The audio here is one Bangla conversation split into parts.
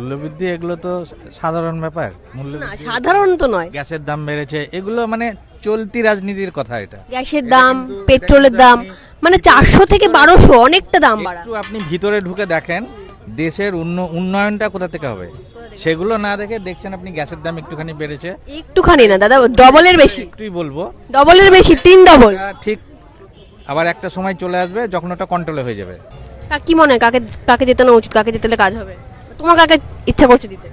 মূল্যবৃদ্ধি এগুলো তো সাধারণ ব্যাপার। না সাধারণ তো নয়, গ্যাসের দাম বেড়েছে, এগুলো মানে চলতি রাজনীতির কথা। এটা গ্যাসের দাম, পেট্রোলের দাম, মানে 400 থেকে 1200 অনেকটা দাম বাড়া। একটু আপনি ভিতরে ঢুকে দেখেন দেশের উন্নয়নটা কোথা থেকে হবে, সেগুলো না দেখে দেখছেন আপনি গ্যাসের দাম একটুখানি বেড়েছে। একটুখানি না দাদা, ডবলের বেশি। একটুই বলবো, ডবলের বেশি, 3 ডবল। ঠিক আবার একটা সময় চলে আসবে যখন ওটা কন্ট্রোলে হয়ে যাবে। কি মনে হয় কাকে কাকে জেতানো উচিত, কাকে জেতালে কাজ হবে? তোমার কাকে ইচ্ছা করছে দিতে?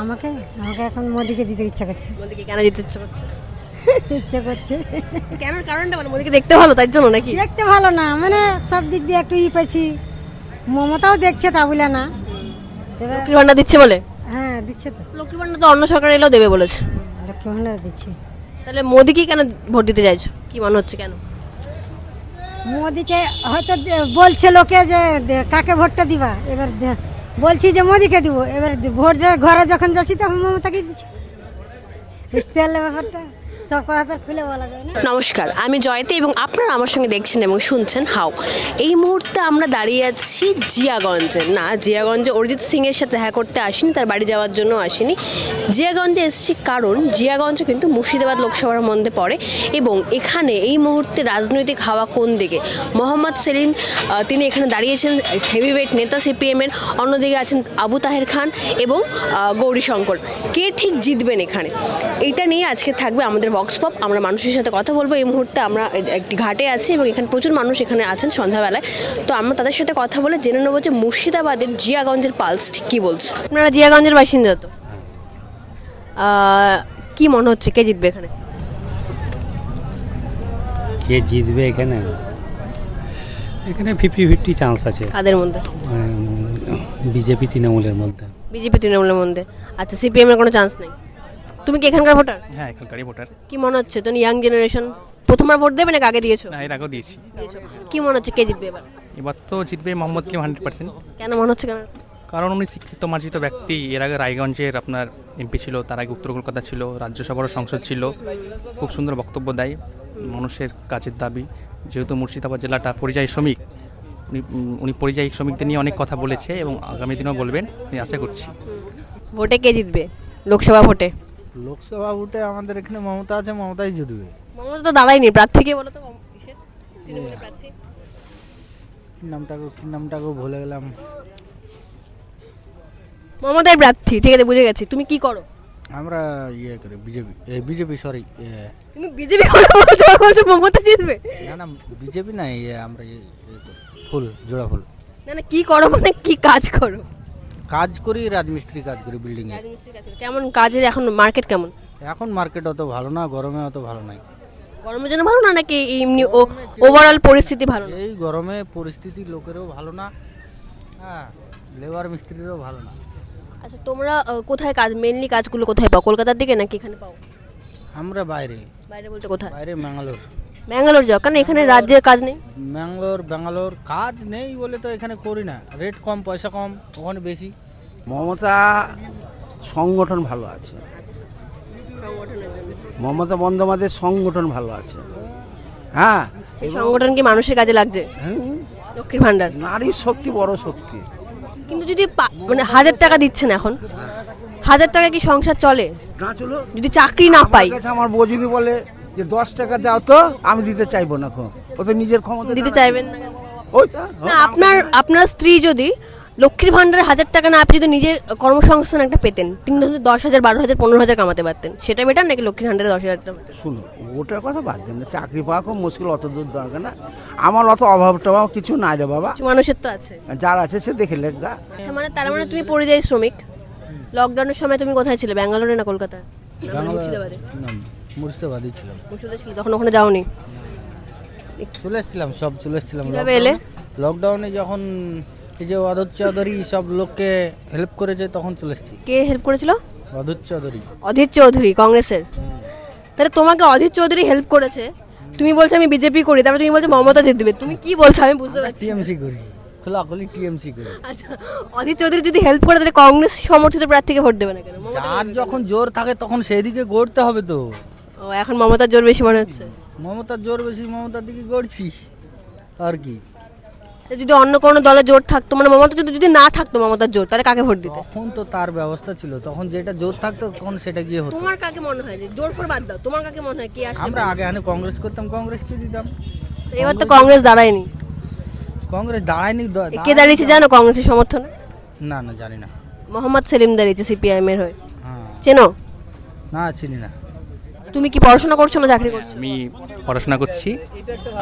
আমাকে আমাকে এখন মোদিকে দিতে ইচ্ছা করছে। মোদিকে কেন দিতে ইচ্ছা করছে? ইচ্ছা করছে কেন, কারণটা মানে মোদিকে দেখতে ভালো তাই জন্য নাকি? দেখতে ভালো না, মানে সব দিক দিয়ে একটু পেয়েছি। মমতাও দেখছে তা বলে না। লক্ষ্মীর ভান্ডার দিচ্ছে বলে? হ্যাঁ দিচ্ছে তো। লক্ষ্মীর ভান্ডার তো অন্য সরকার এলেও দেবে বলেছে। লক্ষ্মীর ভান্ডার দিচ্ছে। তাহলে মোদিকে কেন ভোট দিতে চাইছো, কি মনে হচ্ছে কেন? মোদিকে হয়তো বলছে লোকে যে কাকে ভোটটা দিবা, এবার বলছি যে মোদিকে দিব, এবার ভোট ঘরে যখন যাচ্ছি তখন মমতাকে দিচ্ছি। বুঝতে পারলে ব্যাপারটা, সব কথা তো খুলে বলা যায় না। নমস্কার, আমি জয়তী এবং আপনারা আমার সঙ্গে দেখছেন এবং শুনছেন হাও। এই মুহূর্তে আমরা দাঁড়িয়ে আছি জিয়াগঞ্জে। না, জিয়াগঞ্জে অরিজিৎ সিংয়ের সাথে দেখা করতে আসিনি, তার বাড়ি যাওয়ার জন্য আসিনি। জিয়াগঞ্জে এসেছি কারণ জিয়াগঞ্জ কিন্তু মুর্শিদাবাদ লোকসভার মধ্যে পড়ে এবং এখানে এই মুহূর্তে রাজনৈতিক হাওয়া কোন দিকে। মোহাম্মদ সেলিম তিনি এখানে দাঁড়িয়েছেন, হেভিওয়েট নেতা সিপিএমের। অন্যদিকে আছেন আবু তাহের খান এবং গৌরীশঙ্কর। কে ঠিক জিতবেন এখানে, এইটা নিয়ে আজকে থাকবে আমাদের ভক্স পপ। আমরা মানুষের সাথে কথা বলবো। এই মুহূর্তে আমরা একটি ঘাটে আছি এবং এখানে প্রচুর মানুষ এখানে আছেন সন্ধ্যাবেলায়। তো আমরা তাদের সাথে কথা বলে জেনে নেবো যে মুর্শিদাবাদের জিয়াগঞ্জের পালস ঠিক কী বলছে। আপনারা জিয়াগঞ্জের বাসিন্দা তো, কি মনে হচ্ছে কে জিতবে এখানে? কে জিতবে এখানে? এখানে 50-50 চান্স আছে। কাদের মধ্যে? বিজেপি তৃণমূলের মধ্যে। বিজেপি তৃণমূলের মধ্যে। আচ্ছা, সিপিএম এর কোনো চান্স নেই? তুমি কি এখানকার ভোটার? হ্যাঁ, এখানকারই ভোটার। কি মনে হচ্ছে, তুমি ইয়াং জেনারেশন, প্রথমবার ভোট দেবে নাকি আগে দিয়েছো? না, এর আগেও দিয়েছি। কি মনে হচ্ছে কে জিতবে এবার? এবার তো জিতবে মোহাম্মদ সেলিম 100%। কেন মনে হচ্ছে কেন? কারণ উনি শিক্ষিত মার্জিত ব্যক্তি। এর আগে রায়গঞ্জের আপনার এমপি ছিল, তার আগে উত্তর কলকাতা ছিল, রাজ্যসভার সংসদ ছিল। খুব সুন্দর বক্তব্য দেয়, মানুষের কাজের দাবি। যেহেতু মুর্শিদাবাদ জেলাটা পরিযায়ী শ্রমিক, উনি পরিযায়ী শ্রমিকদের নিয়ে অনেক কথা বলেছে এবং আগামী দিনেও বলবেন, আমি আশা করছি। ভোটে কে জিতবে লোকসভা ভোটে? লোকসভা ভোটে আমাদের এখানে মমতা আছে, মমতাই জিতবে। মমতা তো দাঁড়াই নেই, প্রার্থী কে বলো তো? তৃণমূলের প্রার্থী কি নামটাকে ভুলে গেলাম। মমতাই প্রার্থী, ঠিক আছে বুঝে গেছি। তুমি কি করো? আমরা ইয়ে করি বিজেপি সরি। তুমি বিজেপি করো বলছো, মমতা জিতবে? না না, বিজেপি না, আমরা ফুল জোড়া ফুল। না না, কি করো মানে কি কাজ করো? কাজ করি, রাজমিস্ত্রি কাজ করি বিল্ডিং এ। কেমন কাজের এখন মার্কেট কেমন? এখন মার্কেট অত ভালো না, গরমে অত ভালো নাই। গরমের জন্য ভালো না নাকি এমনি ওভারঅল পরিস্থিতি ভালো না? এই গরমে পরিস্থিতি লোকেরও ভালো না, হ্যাঁ লেবার মিস্ত্রিরও ভালো না। আচ্ছা, তোমরা কোথায় কাজ, মেইনলি কাজগুলো কোথায় পাও? কলকাতার দিকে নাকি এখানে পাও? আমরা বাইরে। বাইরে বলতে কোথায়? বাইরে ম্যাঙ্গালোর। ব্যাঙ্গালোর যাও কেন? এখানে রাজ্যের কাজ নেই? ব্যাঙ্গালোর কাজ নেই বলে তো এখানে করি না। রেট কম, পয়সা কম, ওখানে বেশি। মমতা সংগঠন ভালো আছে, মমতা বন্দ্যোপাধ্যায়ের সংগঠন ভালো আছে। হ্যাঁ, সেই সংগঠন কি মানুষের কাজে লাগছে? লক্ষ্মীর ভান্ডার নারীর শক্তি বড় শক্তি। কিন্তু যদি মানে 1000 টাকা দিচ্ছেন এখন, 1000 টাকা কি সংসার চলে? না চলো, যদি চাকরি না পাই। আমার বউ যদি বলে যে 10 টাকা দাও তো, আমি দিতে চাইবো না, ও তো নিজের ক্ষমতা দিতে চাইবেন না? ওইটা না, আপনার স্ত্রী যদি লক্ষ্মীর ভান্ডারে 1000 টাকা না, আপনি যদি নিজের কর্মসংস্থান একটা পেতেন, তিনি 10,000, 12,000, 15,000 কামাতে পারতেন, সেটা বেটার নাকি লক্ষ্মীর ভান্ডারে 10,000 টাকা? শুনো, ওটার কথা বাদ দেন না, চাকরি পাওয়া খুব মুশকিল, অত দূর দরকার না। আমার অত অভাব টভাব কিছু নাই রে বাবা, মানুষের তো আছে, যার আছে সে দেখে লেখা। আচ্ছা, মানে তার মানে তুমি পরিযায়ী শ্রমিক। লকডাউনের সময় তুমি কোথায় ছিলে, ব্যাঙ্গালোরে না কলকাতা? মুর্শিদাবাদে। মুর্শিদাবাদই ছিলাম। মুর্শিদাবাদে তখন ওখানে যাওনি? চলে এসেছিলাম, সব চলে এসেছিলাম। কিভাবে এলে? লকডাউনে যখন এই যে অধীর চৌধুরী সব লোককে হেল্প করেছে তখন চলে এসেছি। কে হেল্প করেছিল? অধীর চৌধুরী। অধীর চৌধুরী কংগ্রেসের? তাহলে তোমাকে অধীর চৌধুরী হেল্প করেছে, তুমি বলছো আমি বিজেপি করি, তারপরে তুমি বলছো মমতা জিতবে। তুমি কি বলছো আমি বুঝতে পারছি। টিএমসি করি, খোলাখুলি টিএমসি করি। আচ্ছা, অধীর চৌধুরী যদি হেল্প করে তাহলে কংগ্রেস সমর্থিত প্রার্থীকে ভোট দেবে না কেন? আর যখন জোর থাকে তখন সেই দিকে গড়তে হবে তো। ও, এখন মমতার জোর বেশি মনে হচ্ছে? মমতার জোর বেশি, মমতার দিকে গড়ছি আর কি। যদি অন্য কোনো দলে জোট থাকতো, মানে মমতা যদি না থাকতো মমতার জোট, তাহলে কাকে ভোট দিতে? তখন তো তার ব্যবস্থা ছিল, তখন যেটা জোর থাকতো তখন সেটা গিয়ে হতো। তোমার কাকে মনে হয় যে জোট ফোর বাদ দাও, তোমার কাকে মনে হয় কি আসবে? আমরা আগে কংগ্রেস করতাম, কংগ্রেসকে দিতাম। এবার তো কংগ্রেস দাঁড়ায়নি। কংগ্রেস দাঁড়ায়নি। কে দাঁড়িয়েছে জানো কংগ্রেসের সমর্থনে? না না, জানি না। মোহাম্মদ সেলিম দাঁড়িয়েছে সিপিআইএম এর হয়ে। হ্যাঁ। চেনো? না, চিনি না। তুমি কি পড়াশোনা করছো না চাকরি করছো? আমি পড়াশোনা করছি।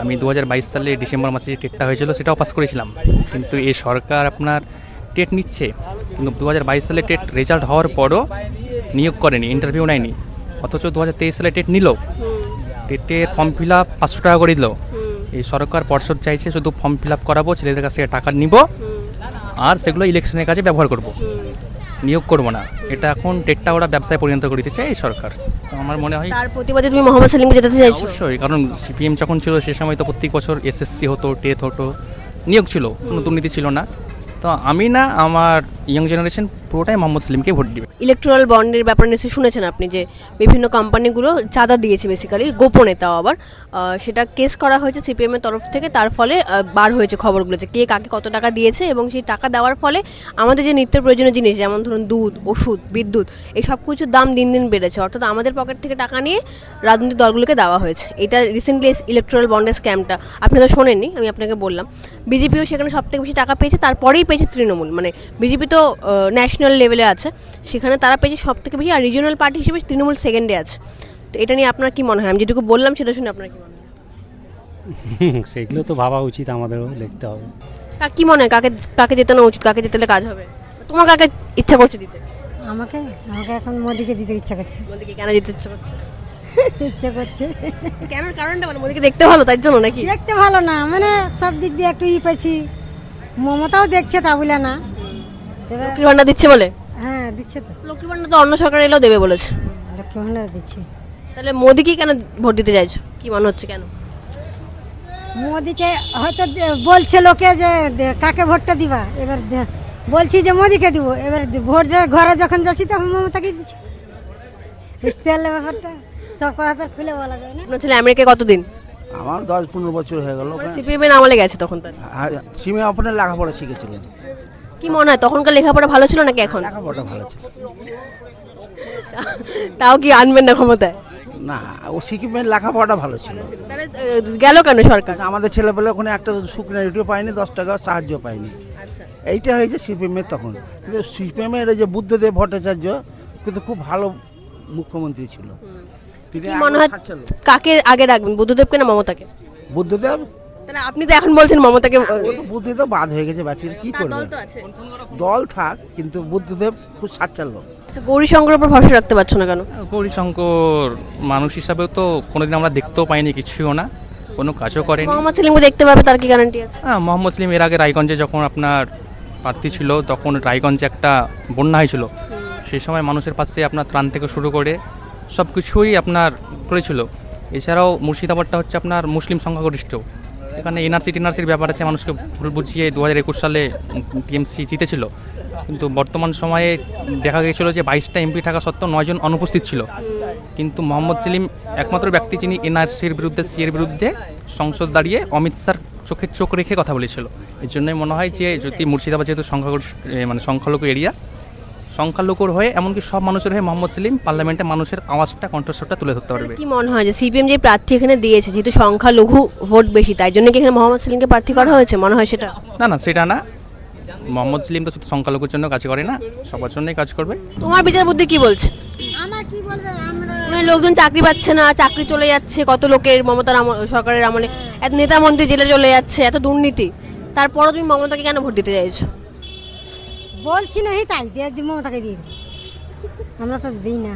আমি 2022 সালে ডিসেম্বর মাসে যে টেটটা হয়েছিল সেটাও পাস করেছিলাম, কিন্তু এই সরকার আপনার টেট নিচ্ছে, কিন্তু 2022 সালে টেট রেজাল্ট হওয়ার পরও নিয়োগ করেনি, ইন্টারভিউ নেয়নি। অথচ 2023 সালে টেট নিল, টেটের ফর্ম ফিল আপ 500 টাকা করে দিল। এই সরকার পর্ষদ চাইছে শুধু ফর্ম ফিল আপ করাবো, ছেলেদের কাছ থেকে টাকা নিব আর সেগুলো ইলেকশনের কাজে ব্যবহার করব, নিয়োগ করবো না। এটা এখন টেটটা ওরা ব্যবসায় পরিণত করে দিতে চায় এই সরকার। তো আমার মনে হয় তার প্রতিবাদে তুমি মোহাম্মদ সেলিমকে যেতে চাইছো? অবশ্যই, কারণ সিপিএম যখন ছিল সে সময় তো প্রত্যেক বছর এসএসসি হতো, টেট হতো, নিয়োগ ছিল, কোনো দুর্নীতি ছিল না। তো আমি না, আমার ইয়ং জেনারেশন পুরোটাই মোহাম্মদ সেলিমকে ভোট দিবে। ইলেকট্রাল বন্ডের ব্যাপারে নিশ্চয়ই শুনেছেন আপনি, যে বিভিন্ন কোম্পানিগুলো চাঁদা দিয়েছে বেসিক্যালি, গোপনে তাও আবার। সেটা কেস করা হয়েছে সিপিএম এর তরফ থেকে, তার ফলে বার হয়েছে খবরগুলো যে কে কাকে কত টাকা দিয়েছে, এবং সেই টাকা দেওয়ার ফলে আমাদের যে নিত্য প্রয়োজনীয় জিনিস যেমন ধরুন দুধ, ওষুধ, বিদ্যুৎ, এই সব কিছুর দাম দিন দিন বেড়েছে। অর্থাৎ আমাদের পকেট থেকে টাকা নিয়ে রাজনৈতিক দলগুলোকে দেওয়া হয়েছে। এটা রিসেন্টলি ইলেকট্রাল বন্ডের স্ক্যামটা আপনি তো শোনেননি, আমি আপনাকে বললাম। বিজেপিও সেখানে সব থেকে বেশি টাকা পেয়েছে, তারপরেই পেয়েছে তৃণমূল। মানে বিজেপি তো ন্যাশনাল লেভেলে আছে, সেখানে তারা পেয়েছে সব থেকে বেশি, আর রিজিওনাল পার্টি হিসেবে তৃণমূল সেকেন্ডে আছে। তো এটা নিয়ে আপনার কি মনে হয়? আমি যেটুকু বললাম সেটা শুনে আপনার কি মনে হয়? সেগুলো তো ভাবা উচিত, আমাদেরও দেখতে হবে। কি মনে হয় কাকে কাকে জেতানো উচিত, কাকে জেতালে কাজ হবে? তোমার কাকে ইচ্ছা করছে দিতে? আমাকে আমাকে এখন মোদিকে দিতে ইচ্ছা করছে। মোদিকে কেন দিতে ইচ্ছা করছে? ইচ্ছা করছে কেন, কারণটা মানে মোদিকে দেখতে ভালো তাই জন্য নাকি? দেখতে ভালো না, মানে সব দিক দিয়ে একটু পেয়েছি। মমতাও দেখছে তা বলে না। এবার লক্ষ্মীর ভান্ডার দিচ্ছে বলে? হ্যাঁ দিচ্ছে তো, লক্ষ্মীর ভান্ডার তো অন্য সরকার এলেও দেবে বলেছে। লক্ষ্মী ভান্ডার দিচ্ছে। তাহলে মোদিকে কেন ভোট দিতে চাইছো, কি মনে হচ্ছে কেন? মোদিকে হয়তো বলছে লোকে যে কাকে ভোটটা দিবা, এবার বলছি যে মোদিকে দিব। এবার ভোট ঘরে যখন যাচ্ছি তখন মমতাকে দিচ্ছি। বুঝতে পারলে ব্যাপারটা, সব কথা তো খুলে বলা যায় না। আপনার ছেলে আমেরিকায় কতদিন? আমার 10-15 বছর হয়ে গেল। সিপিএম এর আমলে গেছে তখন। তার সিমে আপনার লেখাপড়া শিখেছিলেন? কি মনে হয় তখনকার লেখাপড়া ভালো ছিল নাকি এখন? লেখাপড়া ভালো ছিল। তাও কি আনবেন না ক্ষমতায়? না, ও সিকিমের লেখাপড়াটা ভালো ছিল। তাহলে গেল কেন সরকার? আমাদের ছেলেপেলে ওখানে একটা শুকনো রুটিও পায়নি, 10 টাকা সাহায্য পায়নি। আচ্ছা, এইটা হয়েছে সিপিএমের তখন। কিন্তু সিপিএমের যে বুদ্ধদেব ভট্টাচার্য কিন্তু খুব ভালো মুখ্যমন্ত্রী ছিল। তিনি কি মনে হয় খাচ্ছিল। কাকে আগে রাখবেন, বুদ্ধদেবকে না মমতাকে? বুদ্ধদেব। তাহলে আপনি তো এখন বলছেন মমতাকে। ও তো বুদ্ধদেব বাদ হয়ে গেছে, বাচ্চার কি তার করবে? দল তো আছে। দল থাক, কিন্তু বুদ্ধদেব খুব সাচ্চার লোক। আচ্ছা, গৌরীশঙ্করের উপর ভরসা রাখতে পারছো না কেন? গৌরীশঙ্কর মানুষ হিসাবেও তো কোনোদিন আমরা দেখতেও পাইনি, কিছুও না, কোনো কাজও করেনি। মোহাম্মদ সেলিমকে দেখতে পাবে, তার কি গ্যারান্টি আছে? হ্যাঁ, মোহাম্মদ সেলিম এর আগে রায়গঞ্জে যখন আপনার প্রার্থী ছিল, তখন রায়গঞ্জে একটা বন্যা হয়েছিল, সেই সময় মানুষের পাশে আপনার ত্রাণ থেকে শুরু করে সব কিছুই আপনার করেছিল। এছাড়াও মুর্শিদাবাদটা হচ্ছে আপনার মুসলিম সংখ্যাগরিষ্ঠ, এখানে এনআরসির ব্যাপার আছে, মানুষকে ভুল বুঝিয়ে 2021 সালে টিএমসি জিতেছিল। কিন্তু বর্তমান সময়ে দেখা গিয়েছিল যে 22টা এমপি থাকা সত্ত্বেও 9 জন অনুপস্থিত ছিল। কিন্তু মোহাম্মদ সেলিম একমাত্র ব্যক্তি যিনি এনআরসির বিরুদ্ধে, সিএর বিরুদ্ধে সংসদ দাঁড়িয়ে অমিত শাহর চোখে চোখ রেখে কথা বলেছিল। এই জন্যই মনে হয় যে যদি মুর্শিদাবাদ যেহেতু সংখ্যালঘু এরিয়া, সংখ্যালঘুর হয়ে এমনকি সব মানুষের হয়ে মোহাম্মদ সেলিম পার্লামেন্টে মানুষের আওয়াজটা, কণ্ঠস্বরটা তুলে ধরতে পারবে। কি মনে হয় যে সিপিএম যে প্রার্থী এখানে দিয়েছে, যেহেতু সংখ্যালঘু ভোট বেশি, তাই জন্য কি এখানে মোহাম্মদ সেলিমকে প্রার্থী করা হয়েছে, মনে হয় সেটা? না, সেটা না। মোহাম্মদ সেলিম তো শুধু সংখ্যালঘুর জন্য কাজ করে না, সবার জন্যই কাজ করবে। তোমার বিচার বুদ্ধি কি বলছে? আমার কি বলবে, আমরা লোকজন চাকরি পাচ্ছে না, চাকরি চলে যাচ্ছে কত লোকের, মমতার সরকারের আমলে এত নেতা মন্ত্রী জেলে চলে যাচ্ছে, এত দুর্নীতি, তারপরও তুমি মমতাকে কেন ভোট দিতে চাইছো? বলছি না, তাই দিয়ে মমতাকে দিয়ে দিই। আমরা তো দিই না,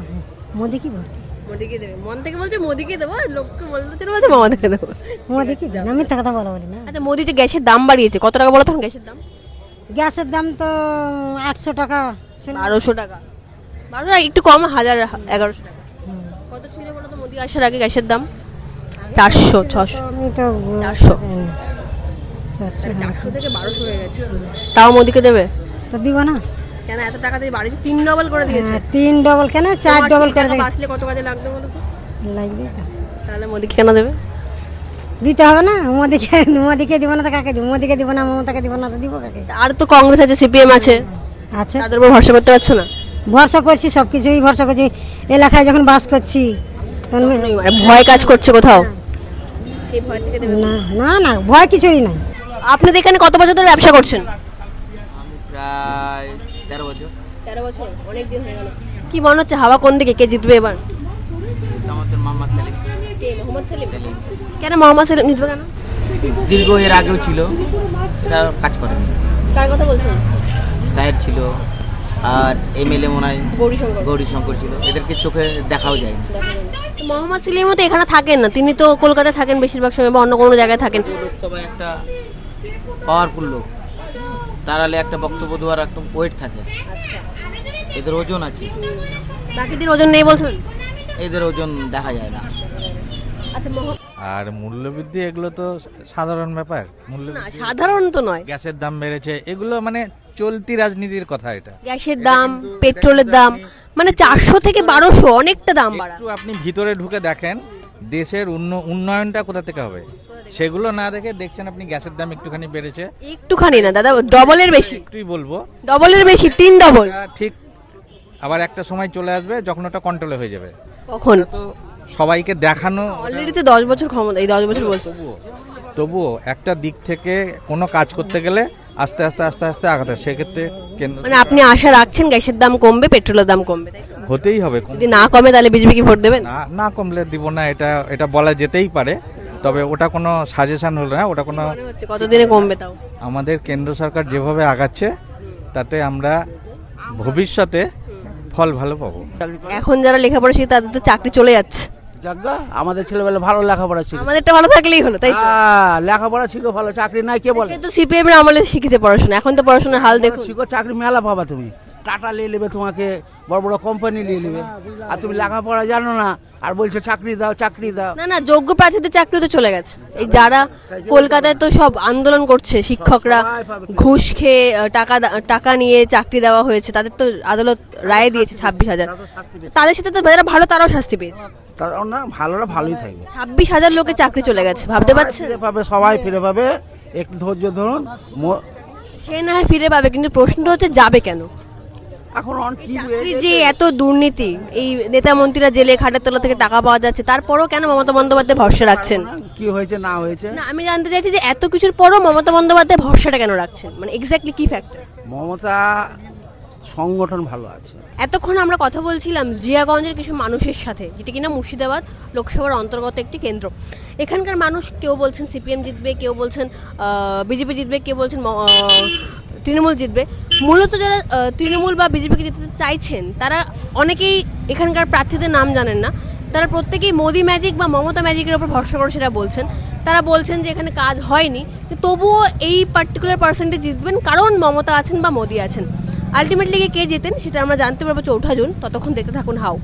মোদি কি ভোট দিই? মোদিকে দেবে, মন থেকে বলছে মোদিকে দেবো, আর লোককে বলতে বলছে মমতাকে দেবো। মোদিকে দিই না, আমি তো কথা বলা বলি না। আচ্ছা, মোদি যে গ্যাসের দাম বাড়িয়েছে, কত টাকা বলো তখন গ্যাসের দাম? গ্যাসের দাম তো 800 টাকা, 1200 টাকা, 1200 একটু কম, 1100 টাকা। কত ছিল বলো তো মোদি আসার আগে গ্যাসের দাম? 400, 600। আমি তো 400 থেকে 1200 হয়ে গেছে। তাও মোদিকে দেবে তো দিব না কেন? এত টাকা দিয়ে বাড়িতে 3 ডবল করে দিয়েছে। 3 ডবল কেন, 4 ডবল করে দেবে। আসলে কত কাজে লাগবে বলো তো? লাগবে তো। তাহলে মোদিকে কেন দেবে? দিতে হবে না। মোদিকে দিব না তো কাকে দিব? মোদিকে দিব না, মমতাকে দিব না তো দিব কাকে? আর তো কংগ্রেস আছে, সিপিএম আছে, আচ্ছা, তাদের উপর ভরসা করতে পারছো না? ভরসা করছি, সব কিছুই ভরসা করছি। এলাকায় যখন বাস করছি তখন মানে ভয় কাজ করছে কোথাও? সেই ভয় থেকে দেবে না না না, ভয় কিছুই নাই। আপনি তো এখানে কত বছর ধরে ব্যবসা করছেন? প্রায় 13 বছর। 13 বছর, অনেক দিন হয়ে গেল। কি মনে হচ্ছে হাওয়া কোন দিকে, কে জিতবে এবার? আমাদের মোহাম্মদ সেলিম কে, মোহাম্মদ সেলিম? কেন মোহাম্মদ সেলিম জিতবে কেন? দীর্ঘ এর আগেও ছিল, তার কাজ করেনি। কার কথা বলছেন? তায়ের ছিল, আর এমএলএ মনে হয় গৌরীশঙ্কর। গৌরীশঙ্কর ছিল। এদেরকে চোখে দেখাও যায়নি। তো মোহাম্মদ সেলিমও তো এখানে থাকেন না, তিনি তো কলকাতায় থাকেন বেশিরভাগ সময়, বা অন্য কোনো জায়গায় থাকেন। লোকসভায় একটা পাওয়ারফুল লোক, তার আলে একটা বক্তব্য দেওয়ার একদম ওয়েট থাকে। আচ্ছা, এদের ওজন আছে, বাকিদের ওজন নেই বলছেন? এদের ওজন দেখা যায় না। আচ্ছা, আর মূল্যবৃদ্ধি এগুলো তো সাধারণ ব্যাপার। না মূল্যবৃদ্ধি, সাধারণ তো নয়। গ্যাসের দাম বেড়েছে, এগুলো মানে চলতি রাজনীতির কথা। এটা গ্যাসের দাম, পেট্রোলের দাম, মানে 400 থেকে 1200 অনেকটা দাম বাড়া। একটু আপনি ভিতরে ঢুকে দেখেন দেশের উন্নয়নটা কোথা থেকে হবে, সেগুলো না দেখে দেখছেন আপনি গ্যাসের দাম একটুখানি বেড়েছে। একটুখানি না দাদা, ডবলের বেশি। একটুই বলবো, ডবলের বেশি, 3 ডবল। এটা ঠিক। আবার একটা সময় চলে আসবে যখন ওটা কন্ট্রোলে হয়ে যাবে। কখন? তো সবাইকে দেখানো, অলরেডি তো 10 বছর ক্ষমতা, এই 10 বছর বলছে। তবুও একটা দিক থেকে কোনো কাজ করতে গেলে আস্তে আস্তে আস্তে আস্তে আগাতে হয়। সেক্ষেত্রে কেন্দ্র মানে আপনি আশা রাখছেন গ্যাসের দাম কমবে, পেট্রোলের দাম কমবে, তাই তো? হতেই হবে। যদি না কমে তাহলে বিজেপি কি ভোট দেবেন? না না কমলে দিব না, এটা বলা যেতেই পারে। তবে ওটা কোনো সাজেশন হলো না, ওটা কোনো, মনে হচ্ছে কতদিনে কমবে তাও? আমাদের কেন্দ্র সরকার যেভাবে আগাচ্ছে তাতে আমরা ভবিষ্যতে ফল ভালো পাবো। এখন যারা লেখাপড়া শিখে তাদের তো চাকরি চলে যাচ্ছে। যাজ্ঞা, আমাদের ছেলেবেলা ভালো লেখাপড়া শিখে, আমাদেরটা ভালো থাকলেই হলো, তাই তো? লেখাপড়া শিখে ভালো চাকরি নাই কে বলে? সে তো সিপিএম এর আমলে শিখেছে পড়াশোনা, এখন তো পড়াশোনার হাল দেখুন। শিখো, চাকরি মেলা পাবা তুমি। টাটা নিয়ে নেবে তোমাকে, বড় বড় কোম্পানি নিয়ে নেবে, আর তুমি লেখাপড়া জানো না আর বলছো চাকরি দাও চাকরি দাও। না না, যোগ্য প্রার্থীদের চাকরি তো চলে গেছে। এই যারা কলকাতায় তো সব আন্দোলন করছে শিক্ষকরা, ঘুষ খেয়ে টাকা নিয়ে চাকরি দেওয়া হয়েছে, তাদের তো আদালত রায় দিয়েছে 26,000। তাদের সাথে তো যারা ভালো তারাও শাস্তি পেয়েছে। তার না, ভালোরা ভালোই থাকবে। 26,000 লোকের চাকরি চলে গেছে, ভাবতে পারছেন? ফিরে পাবে, সবাই ফিরে পাবে, একটু ধৈর্য ধরুন। সে না হয় ফিরে পাবে, কিন্তু প্রশ্নটা হচ্ছে যাবে কেন? এখন কি চাকরির যে এত দুর্নীতি, এই নেতা মন্ত্রীরা জেলে খাটের তলা থেকে টাকা পাওয়া যাচ্ছে, তারপরও কেন মমতা বন্দ্যোপাধ্যায় ভরসা রাখছেন? কি হয়েছে না হয়েছে, না, আমি জানতে চাইছি যে এত কিছুর পরও মমতা বন্দ্যোপাধ্যায় ভরসাটা কেন রাখছেন, মানে এক্স্যাক্টলি কি ফ্যাক্টর? মমতা সংগঠন ভালো আছে। এতক্ষণ আমরা কথা বলছিলাম জিয়াগঞ্জের কিছু মানুষের সাথে, যেটা কিনা মুর্শিদাবাদ লোকসভার অন্তর্গত একটি কেন্দ্র। এখানকার মানুষ কেউ বলছেন সিপিএম জিতবে, কেউ বলছেন বিজেপি জিতবে, কেউ বলছেন তৃণমূল জিতবে। মূলত যারা তৃণমূল বা বিজেপিকে জিততে চাইছেন তারা অনেকেই এখানকার প্রার্থীদের নাম জানেন না। তারা প্রত্যেকেই মোদি ম্যাজিক বা মমতা ম্যাজিকের উপর ভরসা করে সেটা বলছেন। তারা বলছেন যে এখানে কাজ হয়নি, তবুও এই পার্টিকুলার পার্সেন্টে জিতবেন কারণ মমতা আছেন বা মোদি আছেন। আলটিমেটলি কে জেতেন সেটা আমরা জানতে পারবো 4 জুন। ততক্ষণ দেখতে থাকুন হাউ।